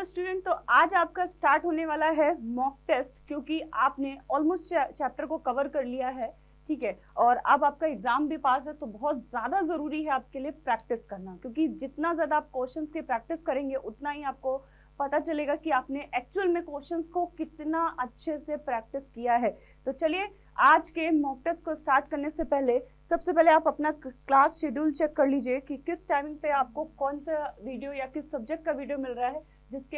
Student, तो आज आपका स्टार्ट होने वाला है मॉक टेस्ट, क्योंकि आपने ऑलमोस्ट चैप्टर को कवर कर लिया है। ठीक है, और अब आपका एग्जाम भी पास है, तो बहुत ज़्यादा ज़रूरी है आपके लिए प्रैक्टिस करना, क्योंकि जितना ज़्यादा आप क्वेश्चंस की प्रैक्टिस करेंगे उतना ही आपको पता चलेगा कि आपने एक्चुअल में क्वेश्चंस को कितना अच्छे से प्रैक्टिस किया है। तो चलिए, आज के मॉक टेस्ट को स्टार्ट करने से पहले सबसे पहले आप अपना क्लास शेड्यूल चेक कर लीजिए कि किस टाइमिंग पे आपको कौन सा वीडियो या किस सब्जेक्ट का वीडियो मिल रहा है, जिसके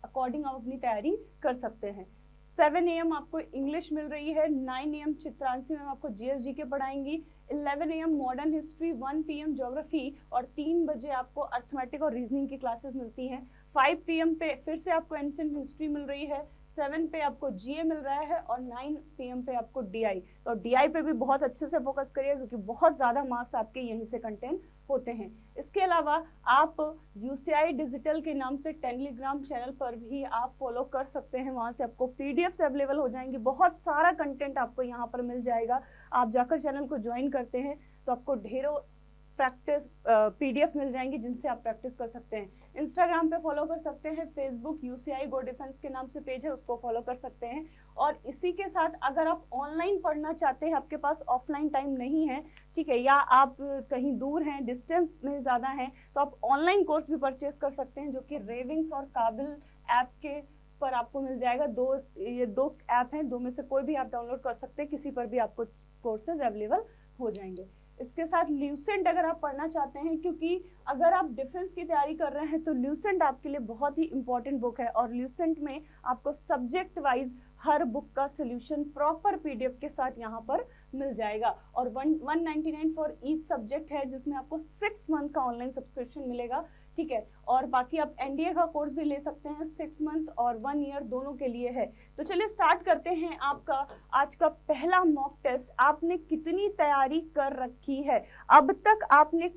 अकॉर्डिंग आप अपनी तैयारी कर सकते हैं। 7 AM आपको इंग्लिश मिल रही है, 9 AM चित्रांशी मैम आपको जीएसजी के पढ़ाएंगी, 11 AM modern history, 1 PM geography और 3 बजे आपको अर्थमेटिक और रीजनिंग की क्लासेस मिलती हैं। 5 PM पे फिर से आपको एंशिएंट हिस्ट्री मिल रही है, 7 पे आपको जीए मिल रहा है और 9 PM पे आपको डीआई। तो डीआई पे भी बहुत अच्छे से फोकस करिए, क्योंकि बहुत ज़्यादा मार्क्स आपके यहीं से कंटेंट होते हैं। इसके अलावा आप यूसीआई डिजिटल के नाम से टेलीग्राम चैनल पर भी आप फॉलो कर सकते हैं, वहाँ से आपको पीडीएफ्स अवेलेबल हो जाएंगी, बहुत सारा कंटेंट आपको यहाँ पर मिल जाएगा। आप जाकर चैनल को ज्वाइन करते हैं तो आपको ढेरों प्रैक्टिस पीडीएफ मिल जाएंगी, जिनसे आप प्रैक्टिस कर सकते हैं। इंस्टाग्राम पे फॉलो कर सकते हैं, फेसबुक यूसीआई गो डिफेंस के नाम से पेज है, उसको फॉलो कर सकते हैं। और इसी के साथ अगर आप ऑनलाइन पढ़ना चाहते हैं, आपके पास ऑफलाइन टाइम नहीं है, ठीक है, या आप कहीं दूर हैं, डिस्टेंस में ज़्यादा हैं, तो आप ऑनलाइन कोर्स भी परचेज कर सकते हैं, जो कि रेविंग्स और काबिल ऐप के पर आपको मिल जाएगा। ये दो ऐप हैं, दो में से कोई भी आप डाउनलोड कर सकते हैं, किसी पर भी आपको कोर्सेज अवेलेबल हो जाएंगे। इसके साथ ल्यूसेंट अगर आप पढ़ना चाहते हैं, क्योंकि अगर आप डिफेंस की तैयारी कर रहे हैं तो ल्यूसेंट आपके लिए बहुत ही इंपॉर्टेंट बुक है, और ल्यूसेंट में आपको सब्जेक्ट वाइज हर बुक का सोल्यूशन प्रॉपर पीडीएफ के साथ यहाँ पर मिल जाएगा। और 199 फॉर ईच सब्जेक्ट है, जिसमें आपको 6 मंथ का ऑनलाइन सब्सक्रिप्शन मिलेगा। ठीक है, और बाकी आप एनडीए का कोर्स भी ले सकते हैं, 6 मंथ और 1 ईयर दोनों के लिए है। तो चलिए स्टार्ट करते हैं आपका आज का पहला मॉक टेस्ट। आपने कितनी तैयारी कर रखी है अब तक, आपने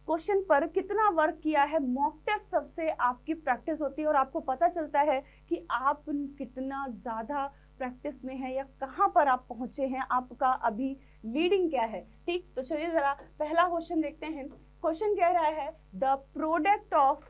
क्वेश्चन पर कितना वर्क किया है? मॉक टेस्ट सबसे आपकी प्रैक्टिस होती है और आपको पता चलता है कि आप कितना ज़्यादा प्रैक्टिस में है या कहाँ पर आप पहुँचे हैं, आपका अभी लीडिंग क्या है। ठीक, तो चलिए ज़रा पहला क्वेश्चन देखते हैं। क्वेश्चन कह रहा है, the product of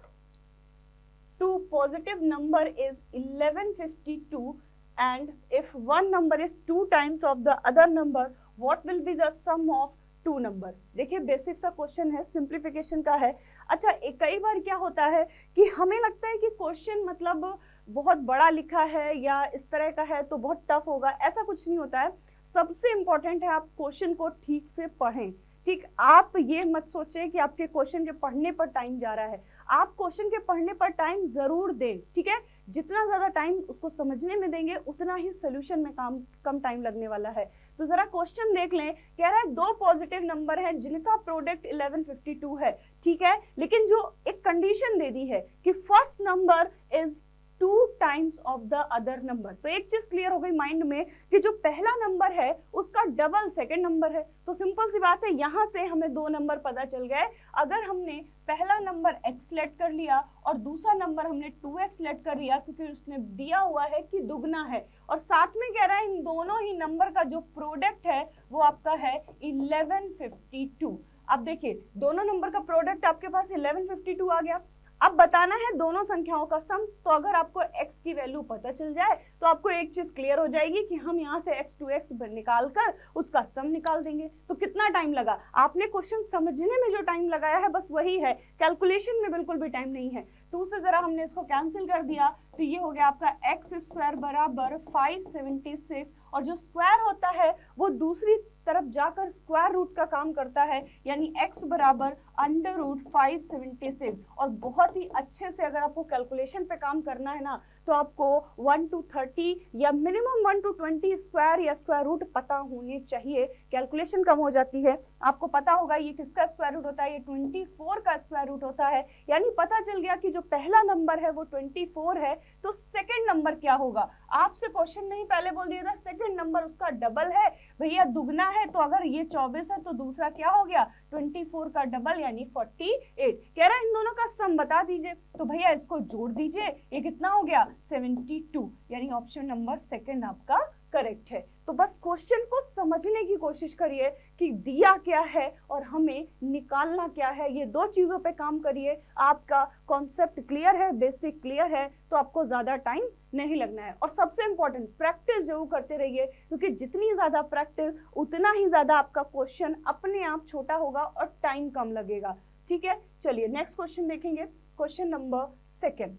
two positive number is 1152 and if one number is 2 times of the other number, what will be the sum of 2 number. देखिए, बेसिक सा क्वेश्चन है, सिंप्लीफिकेशन का है। अच्छा, कई बार क्या होता है कि हमें लगता है कि क्वेश्चन मतलब बहुत बड़ा लिखा है या इस तरह का है तो बहुत टफ होगा, ऐसा कुछ नहीं होता है। सबसे इंपॉर्टेंट है आप क्वेश्चन को ठीक से पढ़ें। ठीक, आप ये मत सोचें कि आपके क्वेश्चन के पढ़ने पर टाइम जा रहा है, आप क्वेश्चन के पढ़ने पर टाइम जरूर दें। ठीक है, जितना ज्यादा टाइम उसको समझने में देंगे उतना ही सोल्यूशन में कम टाइम लगने वाला है। तो जरा क्वेश्चन देख लें। कह रहा है 2 पॉजिटिव नंबर हैं जिनका प्रोडक्ट 1152 है। ठीक है, लेकिन जो एक कंडीशन दे दी है कि first number is 2 times of the other number. तो एक चीज क्लियर हो गई माइंड में कि जो पहला नंबर है उसका डबल सेकंड नंबर है। तो सिंपल सी बात है, यहां से हमें 2 नंबर पता चल गए। अगर हमने पहला नंबर x सेलेक्ट कर लिया और दूसरा नंबर हमने 2x सेलेक्ट कर लिया, क्योंकि उसने दिया हुआ है कि दुगना है, और साथ में कह रहा है इन दोनों ही नंबर का जो प्रोडक्ट है वो आपका है 1152। अब देखिए, दोनों नंबर का प्रोडक्ट आपके पास 1152 आ गया। अब बताना है दोनों संख्याओं का सम। तो अगर आपको x की वैल्यू पता चल जाए तो आपको एक चीज क्लियर हो जाएगी कि हम यहाँ से x 2x निकाल कर उसका सम निकाल देंगे। तो कितना टाइम लगा? आपने क्वेश्चन समझने में जो टाइम लगाया है बस वही है, कैलकुलेशन में बिल्कुल भी टाइम नहीं है। 2 से जरा हमने इसको कैंसिल कर दिया तो ये हो गया आपका x स्क्वायर बराबर 576, और जो स्क्वायर होता है वो दूसरी तरफ जाकर स्क्वायर रूट का काम करता है, यानी x बराबर अंडर रूट 576। और बहुत ही अच्छे से अगर आपको कैलकुलेशन पे काम करना है ना, तो आपको 1 to 30 या मिनिमम 1 to 20 स्क्वायर या स्क्वायर रूट पता होने चाहिए, कैलकुलेशन कम हो जाती है। आपको पता होगा ये किसका स्क्वायर रूट होता है, ये 24 का स्क्वायर रूट होता है। यानी पता चल गया कि जो पहला नंबर है वो 24 है, तो सेकंड नंबर क्या होगा? आपसे क्वेश्चन नहीं पहले बोल दिया था सेकंड नंबर उसका डबल है, भैया दुगना है, तो अगर ये 24 है तो दूसरा क्या हो गया 24 का डबल यानी 48। कह रहा है इन दोनों का सम बता दीजिए, तो भैया इसको जोड़ दीजिए, ये कितना हो गया 72, यानी ऑप्शन नंबर सेकंड आपका करेक्ट है। तो बस क्वेश्चन को समझने की कोशिश करिए कि दिया क्या है और हमें निकालना क्या है, ये दो चीजों पे काम करिए। आपका कॉन्सेप्ट क्लियर है, बेसिक क्लियर है, तो आपको ज्यादा टाइम नहीं लगना है। और सबसे इंपॉर्टेंट, प्रैक्टिस जरूर करते रहिए, क्योंकि जितनी ज्यादा प्रैक्टिस उतना ही ज्यादा आपका क्वेश्चन अपने आप छोटा होगा और टाइम कम लगेगा। ठीक है, चलिए नेक्स्ट क्वेश्चन देखेंगे। Question number second.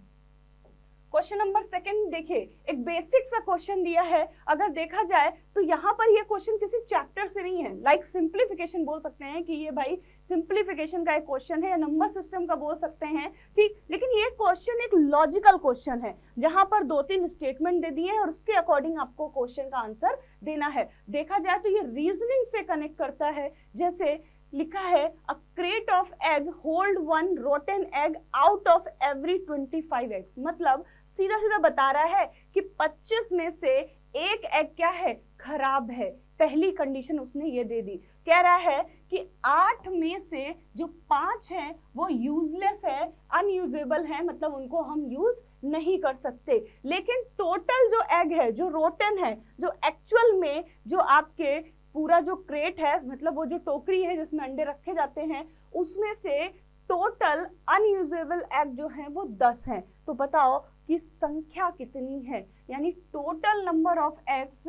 Question number second देखिए, एक बेसिक सा क्वेश्चन दिया है। अगर देखा जाए तो यहाँ पर ये क्वेश्चन किसी चैप्टर से नहीं है, लाइक सिंप्लीफिकेशन बोल सकते हैं कि ये भाई सिंप्लीफिकेशन का एक क्वेश्चन है, या नंबर सिस्टम का बोल सकते हैं, ठीक। लेकिन ये क्वेश्चन एक लॉजिकल क्वेश्चन है, जहां पर 2-3 स्टेटमेंट दे दिए हैं और उसके अकॉर्डिंग आपको क्वेश्चन का आंसर देना है। देखा जाए तो ये रीजनिंग से कनेक्ट करता है। जैसे लिखा है, a crate of egg hold 1 rotten egg out of every 25 eggs. मतलब सीधा सीधा बता रहा है कि 25 में से एक एग क्या है, खराब है। पहली कंडीशन उसने ये दे दी। कह रहा है कि 8 में से जो 5 हैं वो यूजलेस है, अनयूजेबल है, मतलब उनको हम यूज नहीं कर सकते। लेकिन टोटल जो एग है, जो रोटन है, जो एक्चुअल में जो आपके पूरा जो क्रेट है, मतलब वो जो टोकरी है जिसमें अंडे रखे जाते हैं, उसमें से टोटल अनयूजेबल एग जो है वो 10 हैं। तो बताओ कि संख्या कितनी है, यानी टोटल नंबर ऑफ एग्स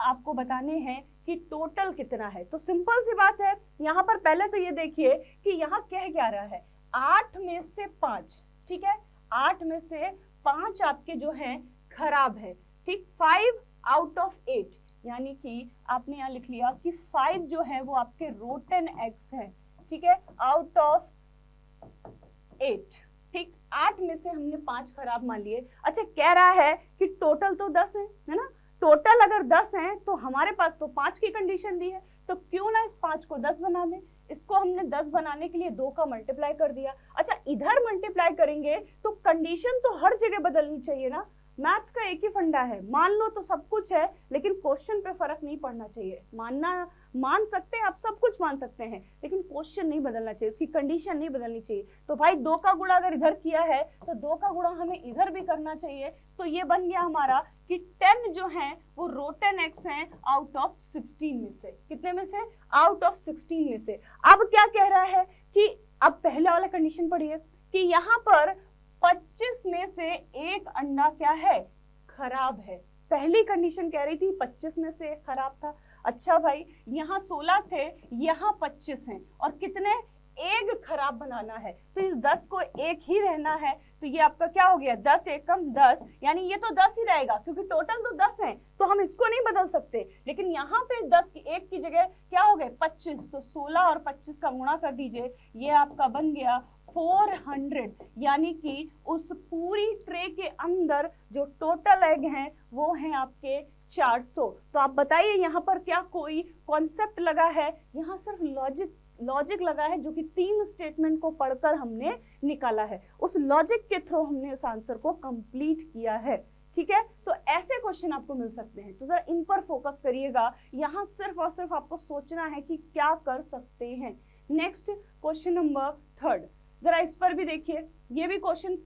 आपको बताने हैं कि टोटल कितना है। तो सिंपल सी बात है, यहाँ पर पहले तो ये देखिए कि यहाँ कह क्या रहा है, 8 में से 5, ठीक है, 8 में से 5 आपके जो हैं खराब है, ठीक। 5 आउट ऑफ 8, यानी कि आपने यहाँ लिख लिया कि 5 जो है वो आपके रोटन एग्स हैं, ठीक है, आउट ऑफ 8, ठीक। 8 में से हमने 5 खराब मान लिए। अच्छा, कह रहा है कि टोटल तो 10 है ना। टोटल अगर 10 है तो हमारे पास तो 5 की कंडीशन दी है, तो क्यों ना इस 5 को 10 बना दें। इसको हमने 10 बनाने के लिए 2 का मल्टीप्लाई कर दिया। अच्छा, इधर मल्टीप्लाई करेंगे तो कंडीशन तो हर जगह बदलनी चाहिए ना। मैथ्स का एक ही फंडा है, मान लो तो सब कुछ है, लेकिन क्वेश्चन पे फर्क नहीं पड़ना चाहिए। मान सकते हैं आप, सब कुछ मान सकते हैं, लेकिन क्वेश्चन नहीं बदलना चाहिए, उसकी कंडीशन नहीं बदलनी चाहिए। तो भाई 2 का गुणा अगर इधर किया है तो 2 का गुणा हमें इधर भी करना चाहिए। तो ये बन गया हमारा कि 10 जो है वो रोटन एक्स हैं आउट ऑफ 16 में से। कितने में से? आउट ऑफ 16 में से। अब क्या कह रहा है कि अब पहले वाला कंडीशन पढ़िए कि यहाँ पर 25 में से एक अंडा क्या है, खराब है। पहली कंडीशन कह रही थी 25 में से एक खराब था। अच्छा भाई, यहाँ 16 थे, यहाँ 25 हैं, और कितने एग खराब बनाना है, तो इस 10 को एक ही रहना है। तो ये आपका क्या हो गया, 10 एकम 10, यानी ये तो 10 ही रहेगा क्योंकि टोटल तो 10 है, तो हम इसको नहीं बदल सकते। लेकिन यहाँ पे 10 की एक की जगह क्या हो गए 25, तो 16 और 25 का गुणा कर दीजिए, ये आपका बन गया 400, यानी कि उस पूरी ट्रे के अंदर जो टोटल एग हैं वो हैं आपके 400। तो आप बताइए यहाँ पर क्या कोई कॉन्सेप्ट लगा है? यहाँ सिर्फ लॉजिक लगा है, जो कि 3 स्टेटमेंट को पढ़कर हमने निकाला है। उस लॉजिक के थ्रू हमने उस आंसर को कंप्लीट किया है, ठीक है। तो ऐसे क्वेश्चन आपको मिल सकते हैं, तो जरा इन पर फोकस करिएगा। यहाँ सिर्फ और सिर्फ आपको सोचना है कि क्या कर सकते हैं। नेक्स्ट क्वेश्चन नंबर 3, जरा इस पर भी देखिए। ये भी क्वेश्चन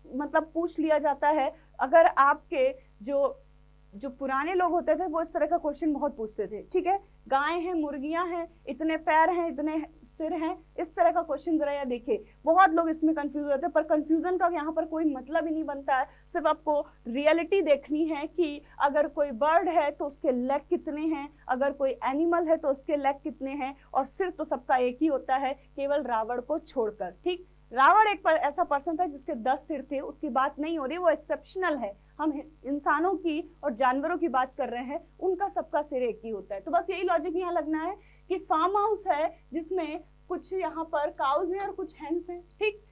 मतलब पूछ लिया जाता है। अगर आपके जो पुराने लोग होते थे वो इस तरह का क्वेश्चन बहुत पूछते थे, ठीक है। गाय हैं, मुर्गियां हैं, इतने पैर हैं, इतने सिर हैं, इस तरह का क्वेश्चन जरा या देखिए। बहुत लोग इसमें कंफ्यूज होते हैं, पर कंफ्यूजन का यहाँ पर कोई मतलब ही नहीं बनता है। सिर्फ आपको रियलिटी देखनी है कि अगर कोई बर्ड है तो उसके लेग कितने हैं, अगर कोई एनिमल है तो उसके लेग कितने हैं, और सिर तो सबका एक ही होता है, केवल रावण को छोड़कर, ठीक। रावण एक ऐसा पर्सन था जिसके 10 सिर थे, उसकी बात नहीं हो रही, वो एक्सेप्शनल है। हम इंसानों की और जानवरों की बात कर रहे हैं, उनका सबका सिर एक ही होता है। तो बस यही लॉजिक यहाँ लगना है कि फार्म हाउस है जिसमें कुछ यहाँ पर काउज हैं और कुछ हैंस हैं, ठीक।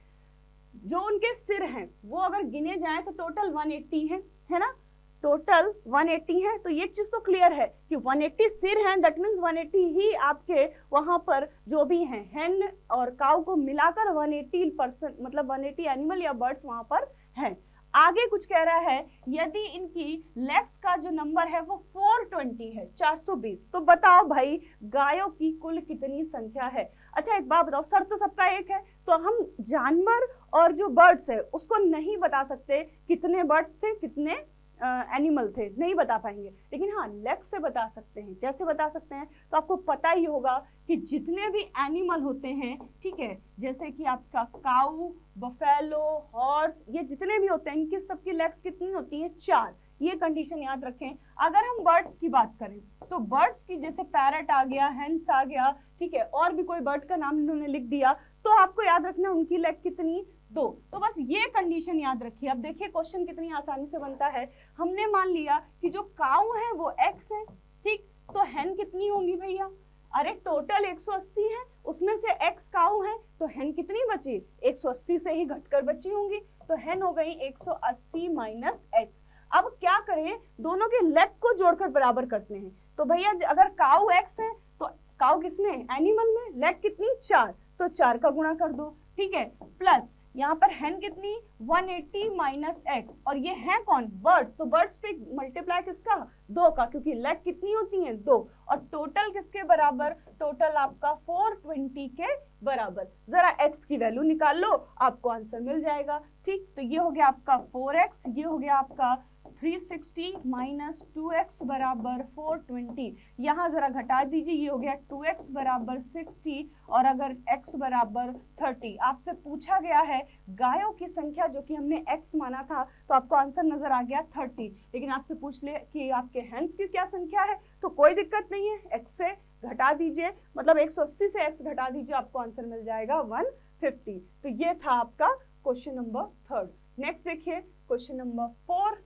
जो उनके सिर हैं वो अगर गिने जाएं तो टोटल 180 है ना, टोटल 180 है। तो ये चीज तो क्लियर है कि 180 सिर हैं, दैट मींस 180 ही आपके वहां पर जो भी हैं हैन और काउ को मिलाकर 180% मतलब 180 एनिमल या बर्ड्स वहां पर हैं। आगे कुछ कह रहा है, यदि इनकी लेग्स का जो नंबर है वो 420 है, 420, तो बताओ भाई गायों की कुल कितनी संख्या है। अच्छा एक बात बताओ, सर तो सबका एक है, तो हम जानवर और जो बर्ड्स है उसको नहीं बता सकते कितने बर्ड्स थे, कितने एनिमल थे, नहीं बता पाएंगे, लेकिन हाँ लेग से बता सकते हैं। कैसे बता सकते हैं? तो आपको पता ही होगा कि जितने भी एनिमल होते हैं, ठीक है, जैसे कि आपका काऊ, बफेलो, हॉर्स, ये जितने भी होते हैं इनकी सबकी लेग्स कितनी होती है? 4। ये कंडीशन याद रखें। अगर हम बर्ड्स की बात करें तो बर्ड्स की जैसे पैरट आ गया, हेंस आ गया, ठीक है, और भी कोई बर्ड का नाम इन्होंने लिख दिया, तो आपको याद रखना उनकी लेग कितनी? 2। तो बस ये कंडीशन याद रखिए। अब देखिए क्वेश्चन कितनी आसानी से बनता है। हमने मान लिया कि जो काऊ है वो x है, ठीक, तो हेन कितनी होंगी भैया? अरे टोटल 180 है, उसमें से x काऊ है, तो हेन कितनी बची? 180 से ही घटकर बची होंगी, तो हेन हो गई 180 माइनस x। अब क्या करें? दोनों के लेग को जोड़कर बराबर करते हैं। तो भैया अगर काऊ x है तो काऊ किसमें? एनिमल में। लेग कितनी? 4, तो 4 का गुणा कर दो, ठीक है, प्लस यहाँ पर हेन कितनी? 180 माइनस एक्स, और ये है कौन? बर्ड्स। तो बर्ड्स पे मल्टीप्लाई किसका? 2 का, क्योंकि लेग कितनी होती है? 2, और टोटल किसके बराबर? टोटल आपका 420 के बराबर। जरा एक्स की वैल्यू निकाल लो, आपको आंसर मिल जाएगा, ठीक। तो ये हो गया आपका 4x, ये हो गया आपका 360 माइनस 2x बराबर 420। यहाँ जरा घटा दीजिए, ये हो गया 2x बराबर 60, और अगर x बराबर 30। आपसे पूछा गया है गायों की संख्या, जो कि हमने x माना था, तो आपको आंसर नजर आ गया 30। लेकिन आपसे पूछ ले कि आपके हैंड्स की क्या संख्या है, तो कोई दिक्कत नहीं है, x से घटा दीजिए, मतलब 180 से x घटा दीजिए, आपको आंसर मिल जाएगा 150। तो ये था आपका क्वेश्चन नंबर 3। नेक्स्ट देखिए क्वेश्चन नंबर 4।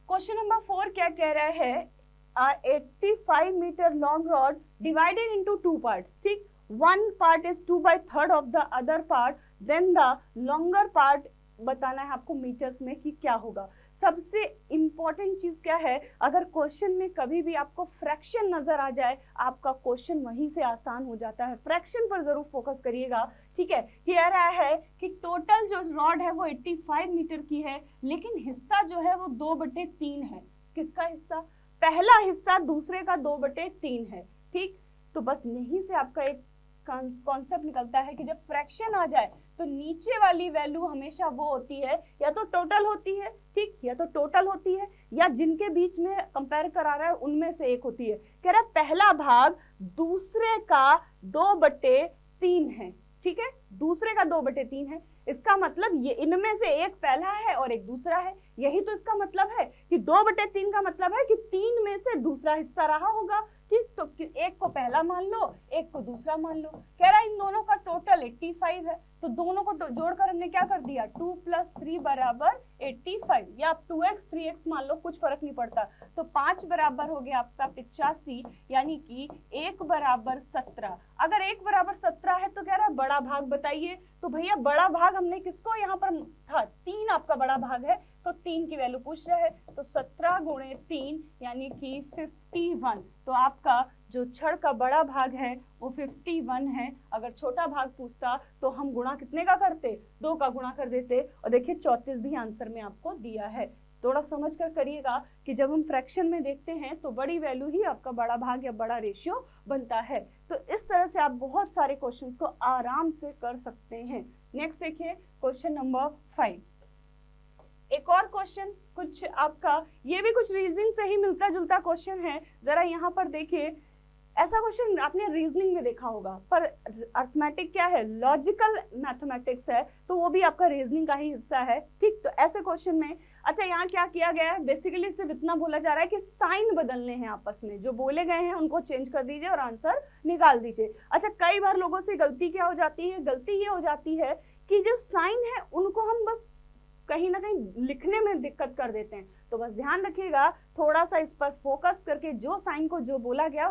क्वेश्चन नंबर 4 क्या कह रहा है? 85 metre long rod divided into 2 parts, ठीक, one part is 2/3 of the other part, then the longer part बताना है आपको मीटर्स में कि क्या होगा। सबसे इंपॉर्टेंट चीज क्या है? अगर क्वेश्चन में कभी भी आपको फ्रैक्शन नजर आ जाए, आपका क्वेश्चन वहीं से आसान हो जाता है। फ्रैक्शन पर जरूर फोकस करिएगा, ठीक है। कह रहा है कि टोटल जो रॉड है वो 85 मीटर की है, लेकिन हिस्सा जो है वो 2/3 है। किसका हिस्सा? पहला हिस्सा दूसरे का 2/3 है, ठीक। तो बस यहीं से आपका एक कॉन्सेप्ट निकलता है कि जब फ्रैक्शन आ जाए तो नीचे वाली वैल्यू हमेशा वो होती है, या तो टोटल होती है, ठीक, या तो टोटल होती है, या जिनके बीच में कंपेयर करा रहा है उनमें से एक होती है। कह रहा है पहला भाग दूसरे का 2/3 है, ठीक है, दूसरे का 2/3 है। इसका मतलब ये इनमें से एक पहला है और एक दूसरा है। यही तो इसका मतलब है कि 2/3 का मतलब है कि 3 में से दूसरा हिस्सा रहा होगा, ठीक। तो एक को पहला मान लो, एक को दूसरा मान लो। कह रहा है इन दोनों का टोटल 85 है, तो दोनों को जोड़कर हमने क्या कर दिया? 2 + 3 बराबर 85, या आप 2x 3x मान लो, कुछ फर्क नहीं पड़ता। तो 5 बराबर हो गया आपका 85, यानी कि 1 बराबर 17। अगर 1 बराबर 17 है तो कह रहा है बड़ा भाग बताइए। तो भैया बड़ा भाग हमने किसको यहाँ पर था? 3 आपका बड़ा भाग है, तो 3 की वैल्यू पूछ रहा है, तो 17 × 3 यानी कि 51। तो आपका जो छड़ का बड़ा भाग है वो 51 है। अगर छोटा भाग पूछता तो हम गुणा कितने का करते? 2 का गुणा कर देते। और देखिए 34 भी आंसर में आपको दिया है। थोड़ा समझ कर करिएगा कि जब हम फ्रैक्शन में देखते हैं तो बड़ी वैल्यू ही आपका बड़ा भाग या बड़ा रेशियो बनता है। तो इस तरह से आप बहुत सारे क्वेश्चंस को आराम से कर सकते हैं। नेक्स्ट देखिए क्वेश्चन नंबर 5। एक और क्वेश्चन कुछ आपका, ये भी कुछ रीजनिंग से ही मिलता जुलता क्वेश्चन है। जरा यहाँ पर देखिए, ऐसा क्वेश्चन आपने रीजनिंग में देखा होगा, पर अर्थमेटिक क्या है? लॉजिकल मैथमेटिक्स है, तो वो भी आपका रीजनिंग का ही हिस्सा है, ठीक। तो ऐसे क्वेश्चन में अच्छा यहाँ क्या किया गया है? बेसिकली सिर्फ इतना बोला जा रहा है कि साइन बदलने हैं आपस में, जो बोले गए हैं उनको चेंज कर दीजिए और आंसर निकाल दीजिए। अच्छा, कई बार लोगों से गलती क्या हो जाती है? गलती ये हो जाती है कि जो साइन है उनको हम बस कहीं ना कहीं लिखने में दिक्कत कर देते हैं। तो बस ध्यान रखिएगा, थोड़ा सा इस पर फोकस करके जो साइन को जो बोला गया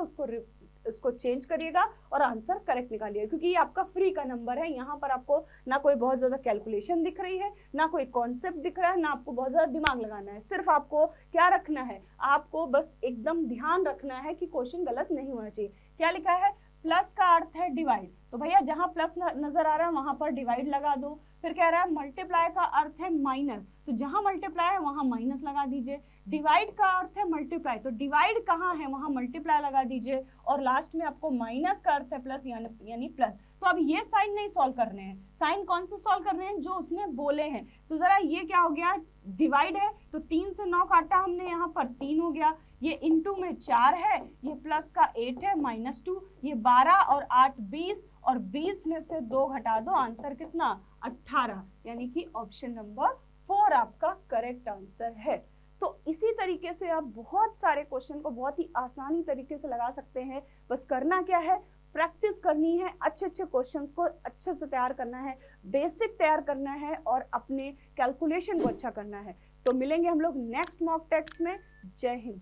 उसको चेंज करिएगा और आंसर करेक्ट निकालिए, क्योंकि ये आपका फ्री का नंबर है। यहाँ पर आपको ना कोई बहुत ज्यादा कैलकुलेशन दिख रही है, ना कोई कॉन्सेप्ट दिख रहा है, ना आपको बहुत ज्यादा दिमाग लगाना है। सिर्फ आपको क्या रखना है? आपको बस एकदम ध्यान रखना है कि क्वेश्चन गलत नहीं होना चाहिए। क्या लिखा है? प्लस का अर्थ है डिवाइड, तो भैया जहां प्लस नजर आ रहा है वहां पर डिवाइड लगा दो। फिर कह रहा है मल्टीप्लाई का अर्थ है माइनस, तो जहां मल्टीप्लाई है वहां माइनस लगा दीजिए। डिवाइड का अर्थ है मल्टीप्लाई, तो डिवाइड कहाँ है वहां मल्टीप्लाई लगा दीजिए। और लास्ट में आपको माइनस का अर्थ है प्लस, यानी प्लस। तो अब ये साइन नहीं सॉल्व कर रहे हैं, साइन कौन से सॉल्व कर रहे हैं, जो उसने बोले हैं। तो जरा ये क्या हो गया, डिवाइड है, तो 3 से 9 काटा हमने, यहाँ पर 3 हो गया, ये इनटू में 4 है, ये प्लस का 8 है, -2, ये 12 और 8 20, और 20 में से 2 घटा दो, आंसर कितना 18, यानी कि ऑप्शन नंबर 4 आपका करेक्ट आंसर है। तो इसी तरीके से आप बहुत सारे क्वेश्चन को बहुत ही आसानी तरीके से लगा सकते हैं। बस करना क्या है, प्रैक्टिस करनी है, अच्छे अच्छे क्वेश्चंस को अच्छे से तैयार करना है, बेसिक तैयार करना है और अपने कैलकुलेशन को अच्छा करना है। तो मिलेंगे हम लोग नेक्स्ट मॉक टेस्ट में। जय हिंद।